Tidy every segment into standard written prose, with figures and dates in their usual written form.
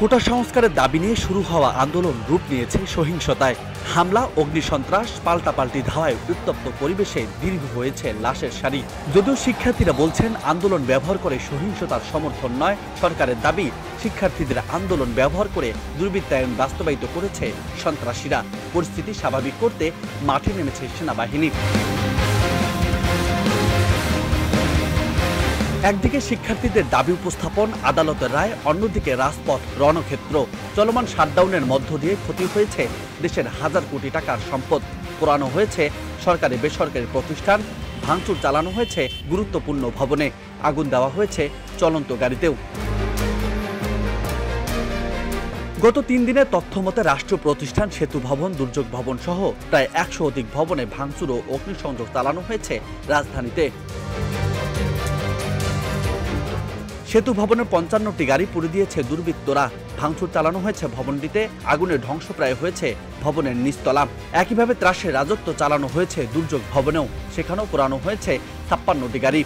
কোটা সংস্কারের দাবি নিয়ে শুরু হওয়া আন্দোলন রূপ নিয়েছে সহিংসতায়। হামলা, অগ্নিসন্ত্রাস, পাল্টাপাল্টি ধাওয়ায় উত্তপ্ত পরিবেশে দীর্ঘ হয়েছে লাশের সারি। যদিও শিক্ষার্থীরা বলছেন আন্দোলন ব্যবহার করে সহিংসতার সমর্থন নয়, সরকারের দাবি শিক্ষার্থীদের আন্দোলন ব্যবহার করে দুর্বৃত্তায়ন বাস্তবায়িত করেছে সন্ত্রাসীরা। পরিস্থিতি স্বাভাবিক করতে মাঠে নেমেছে সেনাবাহিনী। একদিকে শিক্ষার্থীদের দাবি উপস্থাপন, আদালতের রায়, অন্যদিকে রাজপথ রণক্ষেত্র। চলমান শাটডাউনের মধ্য দিয়ে ক্ষতি হয়েছে দেশের হাজার কোটি টাকার সম্পদ। পোড়ানো হয়েছে সরকারি বেসরকারি প্রতিষ্ঠান, ভাঙচুর চালানো হয়েছে গুরুত্বপূর্ণ ভবনে, আগুন দেওয়া হয়েছে চলন্ত গাড়িতেও। গত 3 দিনে তথ্যমতে রাষ্ট্র প্রতিষ্ঠান, সেতু ভবন, দুর্যোগ ভবন সহ প্রায় 100 অধিক ভবনে ভাঙচুর ও অগ্নিসংযোগ চালানো হয়েছে রাজধানীতে। সেতু ভবনের 55টি গাড়ি পুড়ে দিয়েছে দুর্বৃত্তরা। ভাঙচুর চালানো হয়েছে ভবনটিতে, আগুনে ধ্বংসপ্রায় হয়েছে ভবনের নিচতলা। একইভাবে ত্রাসের রাজত্ব চালানো হয়েছে দুর্যোগ ভবনেও, সেখানেও পোড়ানো হয়েছে 56টি গাড়ি।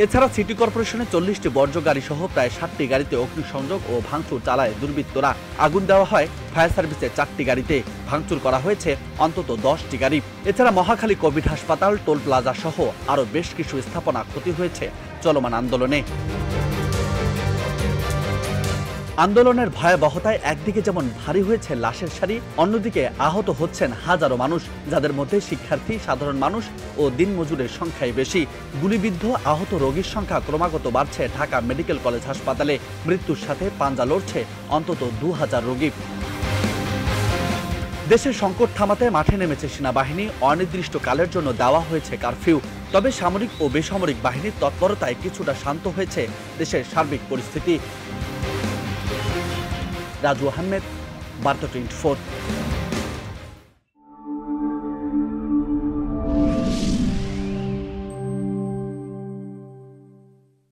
এছাড়া সিটি কর্পোরেশনের 40টি বর্জ্য গাড়ি সহ প্রায় 60টি গাড়িতে অগ্নিসংযোগ ও ভাঙচুর চালায় দুর্বৃত্তরা। আগুন দেওয়া হয় ফায়ার সার্ভিসের 4টি গাড়িতে, ভাঙচুর করা হয়েছে অন্তত 10টি গাড়ি। এছাড়া মহাখালী কোভিড হাসপাতাল, টোল প্লাজা সহ আরও বেশ কিছু স্থাপনা ক্ষতি হয়েছে চলমান আন্দোলনে। আন্দোলনের ভয়াবহতায় একদিকে যেমন ভারী হয়েছে লাশের সারি, অন্যদিকে আহত হচ্ছেন হাজারো মানুষ, যাদের মধ্যে শিক্ষার্থী, সাধারণ মানুষ ও দিনমজুরের সংখ্যাই বেশি। গুলিবিদ্ধ আহত রোগীর সংখ্যা ক্রমাগত বাড়ছে ঢাকা মেডিকেল কলেজ হাসপাতালে। মৃত্যুর সাথে পাঞ্জা লড়ছে অন্তত 2000 রোগী। দেশের সংকট থামাতে মাঠে নেমেছে সেনাবাহিনী। অনির্দিষ্টকালের জন্য দেওয়া হয়েছে কারফিউ। তবে সামরিক ও বেসামরিক বাহিনীর তৎপরতায় কিছুটা শান্ত হয়েছে দেশের সার্বিক পরিস্থিতি। রাজু আহমেদ, বার্তা 24।